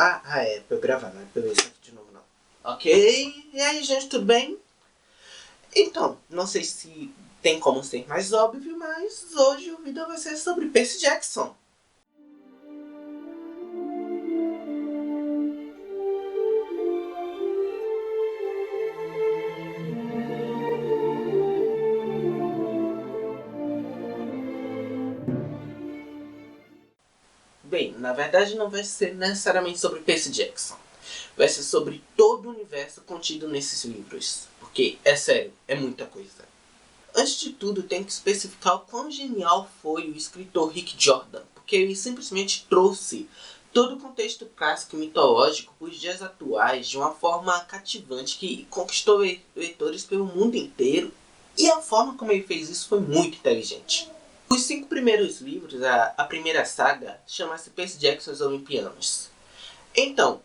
É pra eu gravar, não é pra eu ver isso aqui de novo, não. Ok, e aí, gente, tudo bem? Então, não sei se tem como ser mais óbvio, mas hoje o vídeo vai ser sobre Percy Jackson. Bem, na verdade não vai ser necessariamente sobre Percy Jackson. Vai ser sobre todo o universo contido nesses livros. Porque, é sério, é muita coisa. Antes de tudo, tenho que especificar o quão genial foi o escritor Rick Jordan. Porque ele simplesmente trouxe todo o contexto clássico e mitológico para os dias atuais de uma forma cativante que conquistou leitores pelo mundo inteiro. E a forma como ele fez isso foi muito inteligente. Os 5 primeiros livros, a primeira saga, chama-se Percy Jackson e os Olimpianos. Então,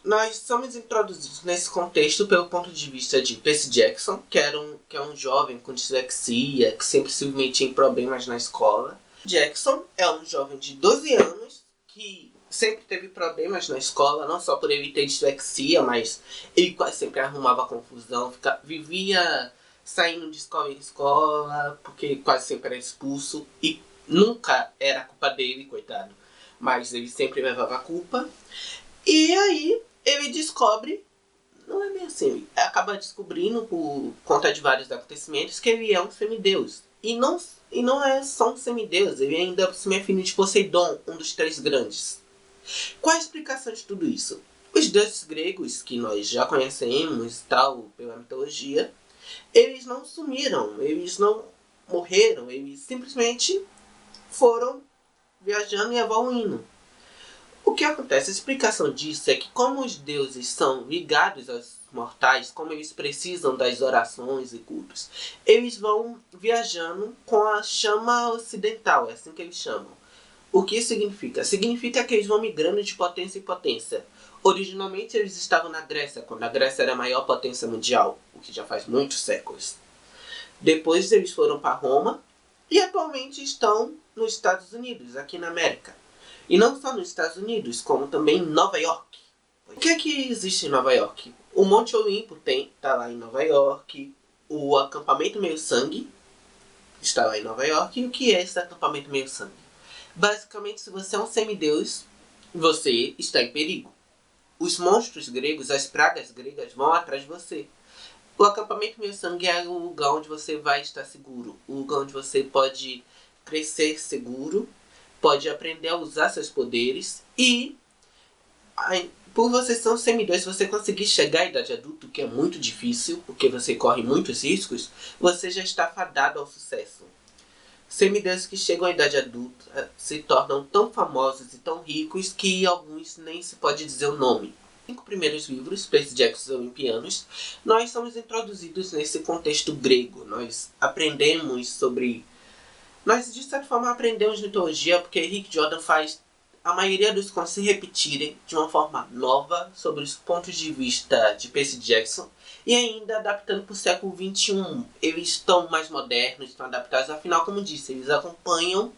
nós somos introduzidos nesse contexto pelo ponto de vista de Percy Jackson, que é um jovem com dislexia, que sempre se metia em problemas na escola. Jackson é um jovem de 12 anos que sempre teve problemas na escola, não só por ele ter dislexia, mas ele quase sempre arrumava confusão, vivia saindo de escola em escola, porque quase sempre era expulso, e nunca era culpa dele, coitado, mas ele sempre levava a culpa. E aí ele descobre, não é bem assim, ele acaba descobrindo por conta de vários acontecimentos que ele é um semideus. E não é só um semideus, ele ainda se é filho de Poseidon, um dos 3 grandes. Qual a explicação de tudo isso? Os deuses gregos, que nós já conhecemos tal pela mitologia, eles não sumiram, eles não morreram, eles simplesmente foram viajando e evoluindo. O que acontece? A explicação disso é que como os deuses são ligados aos mortais, como eles precisam das orações e cultos, eles vão viajando com a chama ocidental, é assim que eles chamam. O que significa? Significa que eles vão migrando de potência em potência. Originalmente eles estavam na Grécia, quando a Grécia era a maior potência mundial, o que já faz muitos séculos. Depois eles foram para Roma e atualmente estão nos Estados Unidos, aqui na América. E não só nos Estados Unidos, como também em Nova York. O que é que existe em Nova York? O Monte Olimpo tá lá em Nova York. O acampamento Meio Sangue está lá em Nova York. E o que é esse acampamento Meio Sangue? Basicamente, se você é um semideus, você está em perigo. Os monstros gregos, as pragas gregas vão atrás de você. O acampamento Meio Sangue é o lugar onde você vai estar seguro. O lugar onde você pode crescer seguro, pode aprender a usar seus poderes e, por você ser um semideus, se você conseguir chegar à idade adulta, que é muito difícil, porque você corre muitos riscos, você já está fadado ao sucesso. Semideuses que chegam à idade adulta se tornam tão famosos e tão ricos que alguns nem se pode dizer o nome. Nos 5 primeiros livros, Percy Jackson e os Olimpianos, nós somos introduzidos nesse contexto grego. Nós aprendemos sobre... Nós, de certa forma, aprendemos mitologia porque Rick Jordan faz a maioria dos contos se repetirem de uma forma nova sobre os pontos de vista de Percy Jackson e ainda adaptando para o século XXI. Eles estão mais modernos, estão adaptados, afinal, como disse, eles acompanham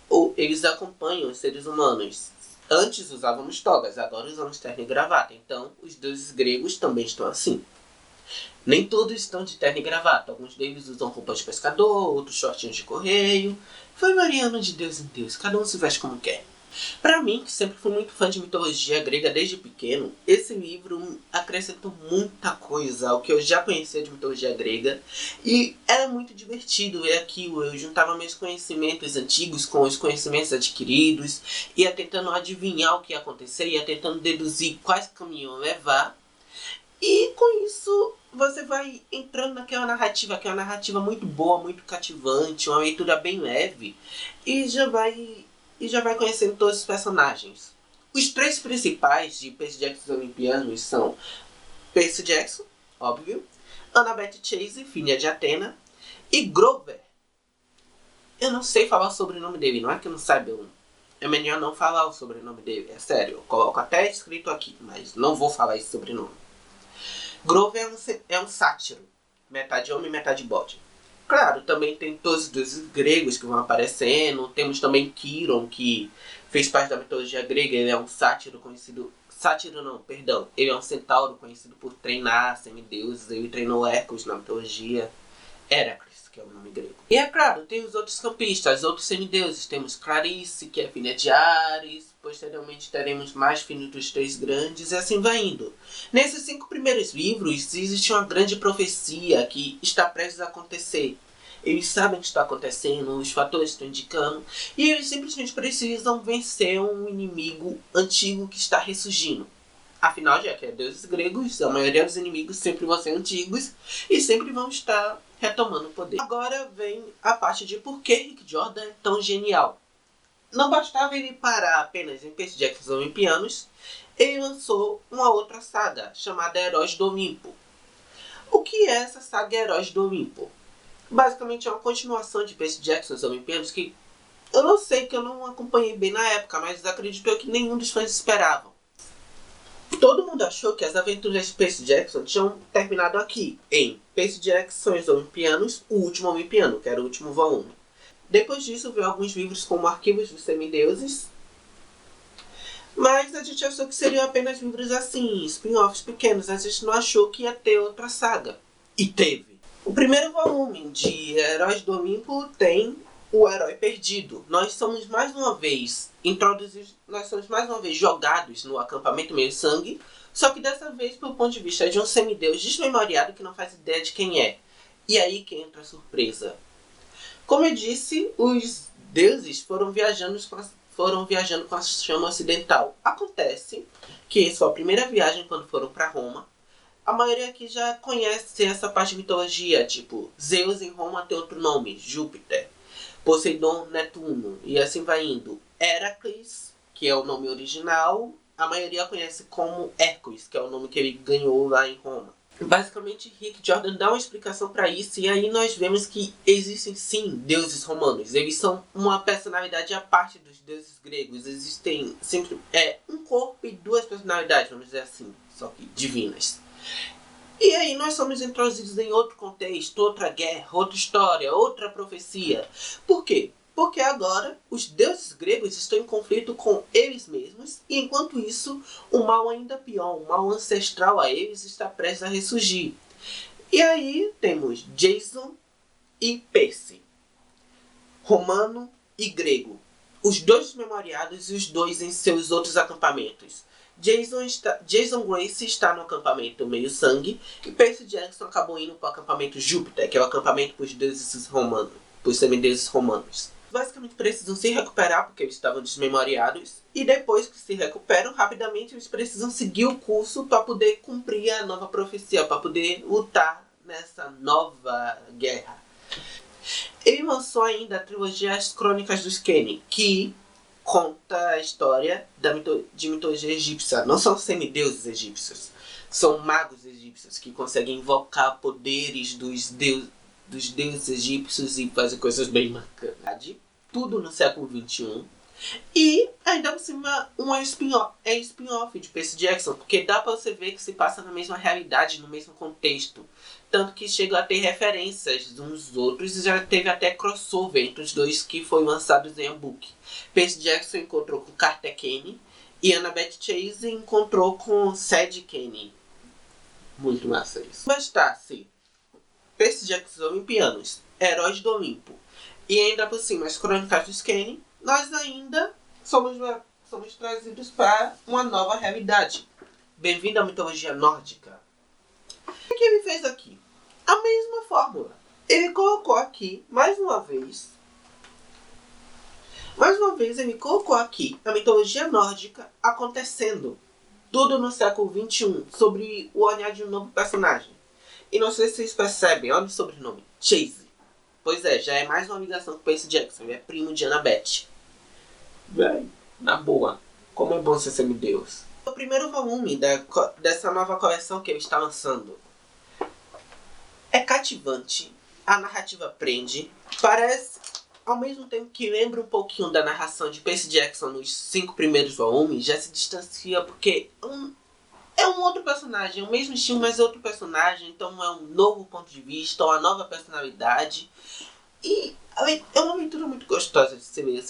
os seres humanos. Antes usávamos togas, agora usamos terno e gravata, então os deuses gregos também estão assim. Nem todos estão de terno e gravata. Alguns deles usam roupas de pescador, outros shortinhos de correio. Foi variando de deus em deus, cada um se veste como quer. Pra mim, que sempre fui muito fã de mitologia grega desde pequeno, esse livro acrescentou muita coisa ao que eu já conhecia de mitologia grega. E era muito divertido ver aquilo. Eu juntava meus conhecimentos antigos com os conhecimentos adquiridos, ia tentando adivinhar o que ia acontecer, ia tentando deduzir quais caminhos levar. E com isso você vai entrando naquela narrativa, que é uma narrativa muito boa, muito cativante, uma leitura bem leve, e já vai conhecendo todos os personagens. Os 3 principais de Percy Jackson e os Olimpianos são Percy Jackson, óbvio, Annabeth Chase, filha de Atena, e Grover. Eu não sei falar o sobrenome dele, não é que eu não saiba, é melhor não falar o sobrenome dele, é sério, eu coloco até escrito aqui, mas não vou falar esse sobrenome. Grover é um sátiro, metade homem e metade bode. Claro, também tem todos os deuses gregos que vão aparecendo. Temos também Quiron, que fez parte da mitologia grega. Ele é um sátiro conhecido Sátiro não, perdão. Ele é um centauro conhecido por treinar semideuses. Ele treinou Hércules na mitologia. Heracles, que é o nome grego. E é claro, tem os outros campistas, outros semideuses. Temos Clarice, que é filha de Ares. Posteriormente teremos mais filhos dos três grandes, e assim vai indo. Nesses 5 primeiros livros, existe uma grande profecia que está prestes a acontecer. Eles sabem o que está acontecendo, os fatores estão indicando, e eles simplesmente precisam vencer um inimigo antigo que está ressurgindo. Afinal, já que é deuses gregos, a maioria dos inimigos sempre vão ser antigos e sempre vão estar retomando o poder. Agora vem a parte de por que Rick Jordan é tão genial. Não bastava ele parar apenas em Percy Jackson e os Olimpianos, ele lançou uma outra saga chamada Heróis do Olimpo. O que é essa saga Heróis do Olimpo? Basicamente é uma continuação de Percy Jackson e os Olimpianos que eu não sei, que eu não acompanhei bem na época, mas acredito eu que nenhum dos fãs esperavam. Todo mundo achou que as aventuras de Percy Jackson tinham terminado aqui, em Percy Jackson e os Olimpianos, o último Olimpiano, que era o último volume. Depois disso veio alguns livros como Arquivos dos Semideuses, mas a gente achou que seriam apenas livros assim, spin-offs pequenos. A gente não achou que ia ter outra saga. E teve. O primeiro volume de Heróis do Olimpo tem o Herói Perdido. Nós somos mais uma vez jogados no acampamento Meio-Sangue, só que dessa vez pelo ponto de vista de um semideus desmemoriado que não faz ideia de quem é. E aí que entra a surpresa. Como eu disse, os deuses foram viajando com a chama ocidental. Acontece que em sua primeira viagem, quando foram para Roma, a maioria aqui já conhece essa parte de mitologia, tipo, Zeus em Roma tem outro nome, Júpiter, Poseidon, Netuno, e assim vai indo. Heracles, que é o nome original, a maioria conhece como Hércules, que é o nome que ele ganhou lá em Roma. Basicamente, Rick Jordan dá uma explicação para isso, e aí nós vemos que existem sim deuses romanos. Eles são uma personalidade à parte dos deuses gregos. Existem sempre um corpo e 2 personalidades, vamos dizer assim, só que divinas. E aí nós somos introduzidos em outro contexto, outra guerra, outra história, outra profecia. Por quê? Porque agora os deuses gregos estão em conflito com eles mesmos, e enquanto isso, o mal ainda pior, o mal ancestral a eles está prestes a ressurgir. E aí temos Jason e Percy, romano e grego, os dois memoriados e os dois em seus outros acampamentos. Jason Grace está no acampamento Meio-Sangue, e Percy Jackson acabou indo para o acampamento Júpiter, que é o acampamento para os deuses romanos, para os semideuses romanos. Basicamente precisam se recuperar porque eles estavam desmemoriados, e depois que se recuperam, rapidamente eles precisam seguir o curso para poder cumprir a nova profecia, para poder lutar nessa nova guerra. Ele lançou ainda a trilogia As Crônicas dos Kenney, que conta a história de mitologia egípcia. Não são semideuses egípcios, são magos egípcios que conseguem invocar poderes dos deuses egípcios e fazer coisas bem bacanas. Tudo no século XXI. E ainda por cima é spin-off de Percy Jackson, porque dá pra você ver que se passa na mesma realidade, no mesmo contexto. Tanto que chega a ter referências uns dos outros, e já teve até crossover entre os dois que foi lançados em e-book. Percy Jackson encontrou com Carter Kenney e Annabeth Chase encontrou com Sadie Kenney. Muito massa isso. Bastasse Percy Jackson Olimpianos, Heróis do Olimpo e ainda por cima as Crônicas dos Kenney, nós ainda somos trazidos para uma nova realidade. Bem-vindo à mitologia nórdica. O que ele fez aqui? A mesma fórmula. Ele colocou aqui, mais uma vez ele colocou aqui a mitologia nórdica acontecendo. Tudo no século XXI, sobre o olhar de um novo personagem. E não sei se vocês percebem, olha o sobrenome, Chase. Pois é, já é mais uma ligação com Percy Jackson, ele é primo de Annabeth. Véi, na boa, como é bom ser semideus. O primeiro volume dessa nova coleção que ele está lançando é cativante, a narrativa prende, parece, ao mesmo tempo que lembra um pouquinho da narração de Percy Jackson nos 5 primeiros volumes, já se distancia porque é um outro personagem, é o mesmo estilo, mas é outro personagem, então é um novo ponto de vista, uma nova personalidade. E é uma aventura muito gostosa de se ver.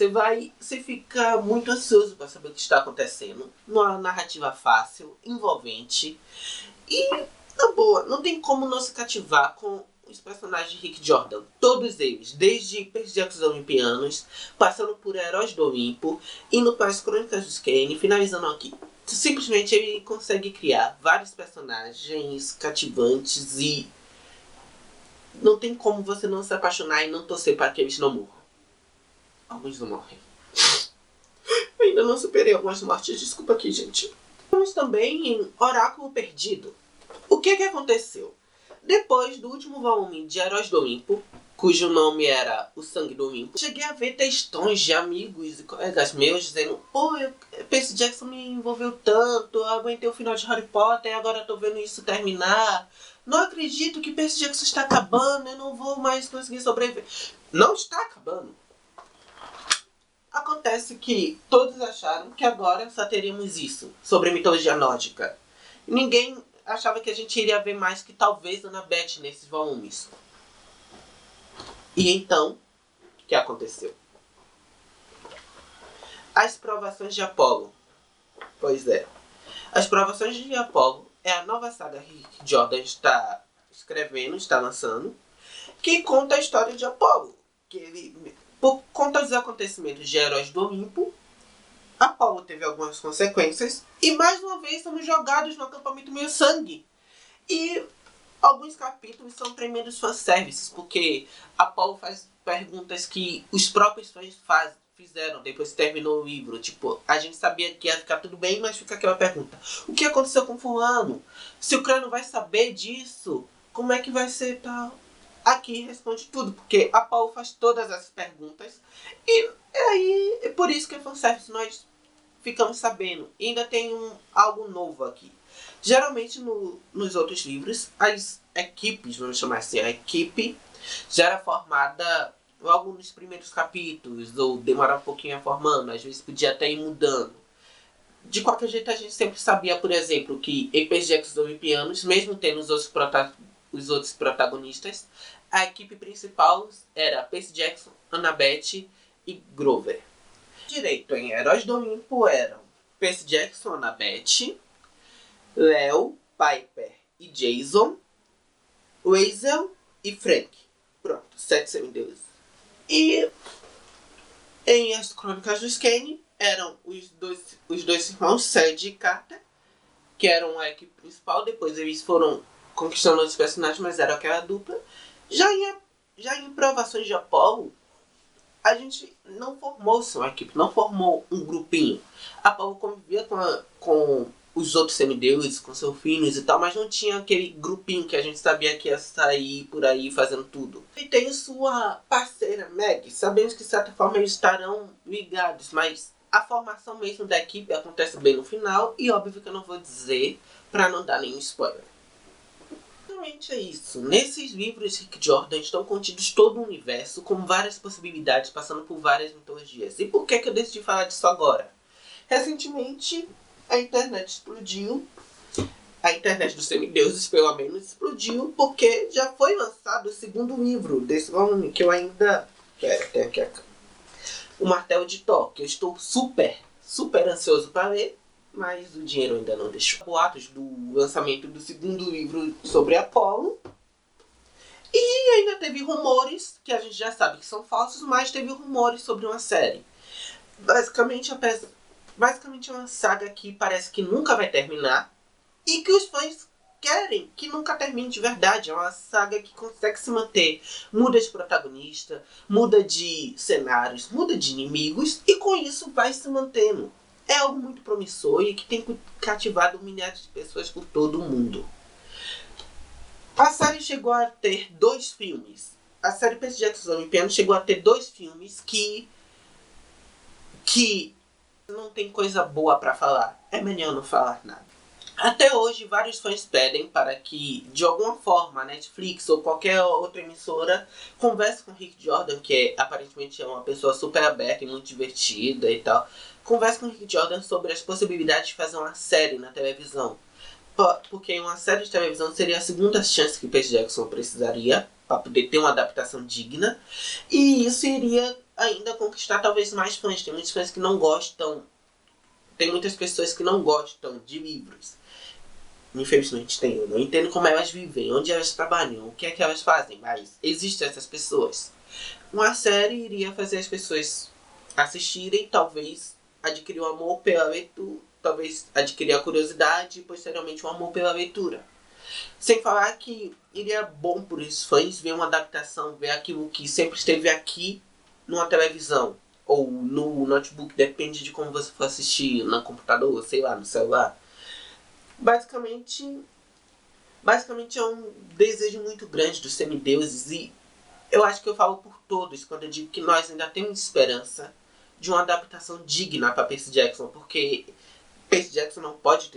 Você fica muito ansioso para saber o que está acontecendo. Uma narrativa fácil, envolvente. E, na boa, não tem como não se cativar com os personagens de Rick Jordan. Todos eles, desde Percy Jackson Olimpianos, passando por Heróis do Olimpo, indo para as Crônicas dos Kane, finalizando aqui. Simplesmente ele consegue criar vários personagens cativantes e não tem como você não se apaixonar e não torcer para que eles não morram. Alguns não morrem. Eu ainda não superei algumas mortes, desculpa aqui, gente. Temos também em Oráculo Perdido. O que aconteceu? Depois do último volume de Heróis do Olimpo, cujo nome era O Sangue do Olimpo, cheguei a ver textões de amigos e colegas meus dizendo: pô, Percy Jackson me envolveu tanto, eu aguentei o final de Harry Potter e agora tô vendo isso terminar. Não acredito que Percy Jackson está acabando, eu não vou mais conseguir sobreviver. Não está acabando. Acontece que todos acharam que agora só teríamos isso sobre mitologia nórdica. Ninguém achava que a gente iria ver mais que talvez Annabeth nesses volumes. E então, o que aconteceu? As Provações de Apolo. Pois é. As Provações de Apolo é a nova saga que Rick Jordan está escrevendo, está lançando, que conta a história de Apolo. Que ele, por conta dos acontecimentos de Heróis do Olimpo, Apolo teve algumas consequências e mais uma vez somos jogados no acampamento meio sangue. E alguns capítulos são tremendos fanservices, porque Apolo faz perguntas que os próprios fãs fizeram depois que terminou o livro. Tipo, a gente sabia que ia ficar tudo bem, mas fica aquela pergunta: o que aconteceu com fulano? Se o Crânio vai saber disso, como é que vai ser tal? Aqui responde tudo, porque Apolo faz todas as perguntas. E aí, é por isso que é fanservice, nós ficamos sabendo. E ainda tem algo novo aqui. Geralmente nos outros livros, as equipes, vamos chamar assim, a equipe já era formada logo nos primeiros capítulos, ou demorava um pouquinho a formando, às vezes podia até ir mudando. De qualquer jeito, a gente sempre sabia, por exemplo, que em Percy Jackson Olimpianos, mesmo tendo os outros protagonistas, a equipe principal era Percy Jackson, Annabeth e Grover. Direito em Heróis do Olimpo eram Percy Jackson, Annabeth, Léo, Piper e Jason, Weasel e Frank. Pronto, 7 semideuses. E em As Crônicas dos Kane eram os dois irmãos, Sed e Carter, que eram a equipe principal. Depois eles foram conquistando outros personagens, mas era aquela dupla. Já em Provações de Apolo, a gente não formou uma equipe, não formou um grupinho. Apolo convivia com os outros semideuses, com seus filhos e tal, mas não tinha aquele grupinho que a gente sabia que ia sair por aí fazendo tudo. E tem sua parceira, Meg. Sabemos que de certa forma eles estarão ligados, mas a formação mesmo da equipe acontece bem no final, e óbvio que eu não vou dizer pra não dar nenhum spoiler. Basicamente é isso. Nesses livros Rick Jordan estão contidos todo um universo com várias possibilidades, passando por várias mitologias. E por que eu decidi falar disso agora? Recentemente a internet explodiu. A internet dos semideuses, pelo menos, explodiu porque já foi lançado o segundo livro desse volume, que eu ainda... tem aqui o Martelo de Thor, que eu estou super ansioso para ler, mas o dinheiro ainda não deixou. Boatos do lançamento do segundo livro sobre Apolo. E ainda teve rumores, que a gente já sabe que são falsos, mas teve rumores sobre uma série. Basicamente é uma saga que parece que nunca vai terminar e que os fãs querem que nunca termine de verdade. É uma saga que consegue se manter. Muda de protagonista, muda de cenários, muda de inimigos e com isso vai se mantendo. É algo muito promissor e que tem cativado milhares de pessoas por todo o mundo. A série chegou a ter 2 filmes. A série Percy Jackson Olimpiano chegou a ter 2 filmes que não tem coisa boa pra falar. É melhor não falar nada. Até hoje, vários fãs pedem para que, de alguma forma, a Netflix ou qualquer outra emissora converse com o Rick Jordan, que aparentemente é uma pessoa super aberta e muito divertida e tal. Converse com o Rick Jordan sobre as possibilidades de fazer uma série na televisão. Porque uma série de televisão seria a segunda chance que Percy Jackson precisaria. para poder ter uma adaptação digna. E isso iria ainda conquistar talvez mais fãs. Tem muitos fãs que não gostam. Tem muitas pessoas que não gostam de livros. Infelizmente tem. Eu não entendo como elas vivem, onde elas trabalham, o que é que elas fazem. Mas existem essas pessoas. Uma série iria fazer as pessoas assistirem, talvez adquirir o amor pela leitura, talvez adquirir a curiosidade e posteriormente o amor pela leitura. Sem falar que iria bom por os fãs ver uma adaptação, ver aquilo que sempre esteve aqui numa televisão ou no notebook, depende de como você for assistir, no computador, sei lá, no celular. Basicamente é um desejo muito grande dos semideuses e eu acho que eu falo por todos quando eu digo que nós ainda temos esperança de uma adaptação digna para Percy Jackson, porque Percy Jackson não pode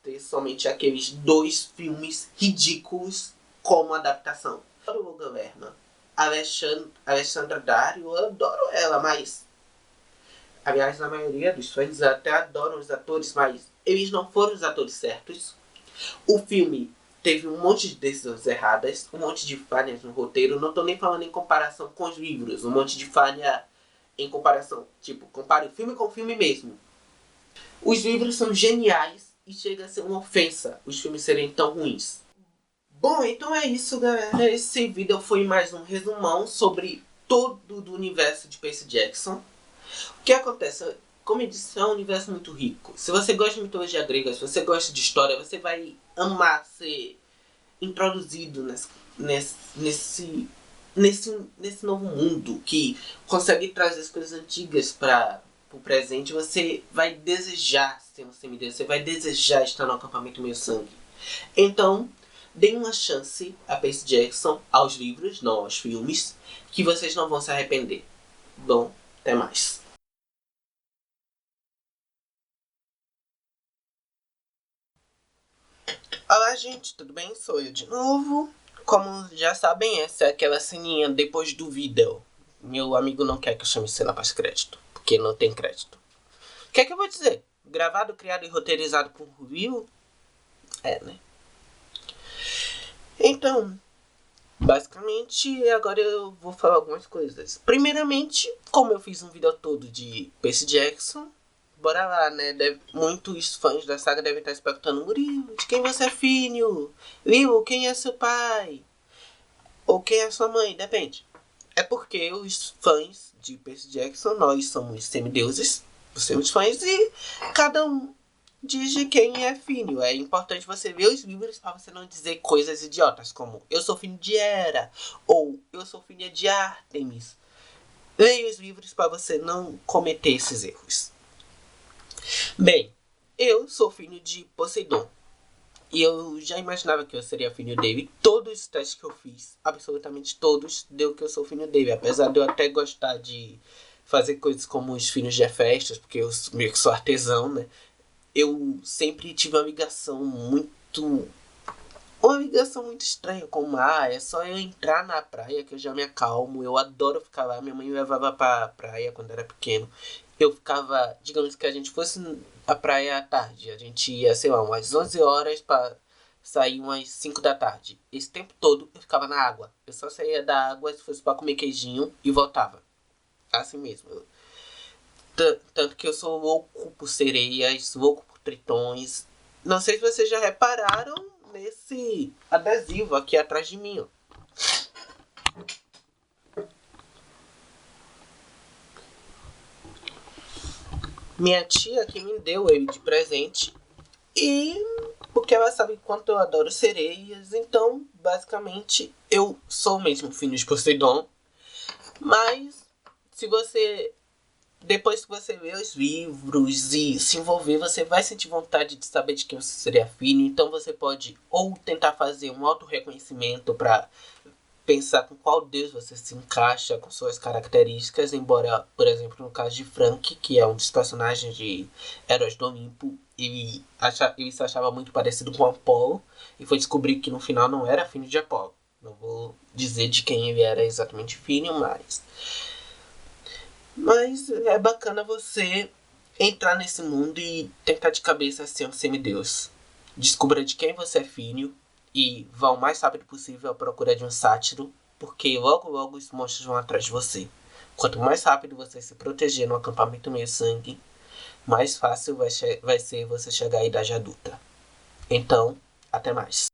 ter somente aqueles 2 filmes ridículos como adaptação. Eu adoro o governo. Alexandra Dario, eu adoro ela, mas... Aliás, a maioria dos fãs até adoram os atores, mas eles não foram os atores certos. O filme teve um monte de decisões erradas, um monte de falhas no roteiro. Não tô nem falando em comparação com os livros, um monte de falha em comparação. Tipo, compare o filme com o filme mesmo. Os livros são geniais e chega a ser uma ofensa os filmes serem tão ruins. Bom, então é isso, galera. Esse vídeo foi mais um resumão sobre todo o universo de Percy Jackson. O que acontece? Como eu disse, é um universo muito rico. Se você gosta de mitologia grega, se você gosta de história, você vai amar ser introduzido nesse novo mundo que consegue trazer as coisas antigas para o presente. Você vai desejar ser um semideus, você vai desejar estar no acampamento meio sangue. Então, deem uma chance a Percy Jackson, aos livros, não aos filmes, que vocês não vão se arrepender. Bom, até mais. Olá, gente, tudo bem? Sou eu de novo. Como já sabem, essa é aquela ceninha depois do vídeo. Meu amigo não quer que eu chame cena pós-crédito, porque não tem crédito. O que é que eu vou dizer? Gravado, criado e roteirizado por Will? É, né? Então, basicamente, agora eu vou falar algumas coisas. Primeiramente, como eu fiz um vídeo todo de Percy Jackson, bora lá, né? Muitos fãs da saga devem estar se perguntando: Murilo, de quem você é filho? Will, quem é seu pai? Ou quem é sua mãe? Depende. É porque os fãs de Percy Jackson, nós somos semideuses, os seus fãs, e cada um diz de quem é filho. É importante você ver os livros para você não dizer coisas idiotas, como eu sou filho de Hera, ou eu sou filha de Artemis. Leia os livros para você não cometer esses erros. Bem, eu sou filho de Poseidon. E eu já imaginava que eu seria filho dele. Todos os testes que eu fiz, absolutamente todos, deu que eu sou filho dele. Apesar de eu até gostar de fazer coisas como os filhos de festas, porque eu meio que sou artesão, né? Eu sempre tive uma ligação muito... Uma ligação muito estranha com o mar. É só eu entrar na praia que eu já me acalmo. Eu adoro ficar lá. Minha mãe me levava pra praia quando era pequeno. Eu ficava... Digamos que a gente fosse à praia à tarde. A gente ia, sei lá, umas 11 horas pra sair umas 5 da tarde. Esse tempo todo eu ficava na água. Eu só saía da água se fosse pra comer queijinho e voltava. Assim mesmo. Tanto que eu sou louco por sereias, louco por tritões. Não sei se vocês já repararam nesse adesivo aqui atrás de mim, ó. Minha tia que me deu ele de presente. E porque ela sabe quanto eu adoro sereias. Então, basicamente, eu sou mesmo filho de Poseidon. Mas, se você... Depois que você lê os livros e se envolver, você vai sentir vontade de saber de quem você seria filho. Então você pode ou tentar fazer um auto-reconhecimento para pensar com qual deus você se encaixa, com suas características. Embora, por exemplo, no caso de Frank, que é um dos personagens de Heróis do Olimpo, ele se achava muito parecido com Apolo e foi descobrir que no final não era filho de Apolo. Não vou dizer de quem ele era exatamente filho, mas é bacana você entrar nesse mundo e tentar de cabeça ser um semideus. Descubra de quem você é filho e vá o mais rápido possível à procura de um sátiro porque logo logo os monstros vão atrás de você. Quanto mais rápido você se proteger no acampamento meio sangue, mais fácil vai ser você chegar à idade adulta. Então, até mais.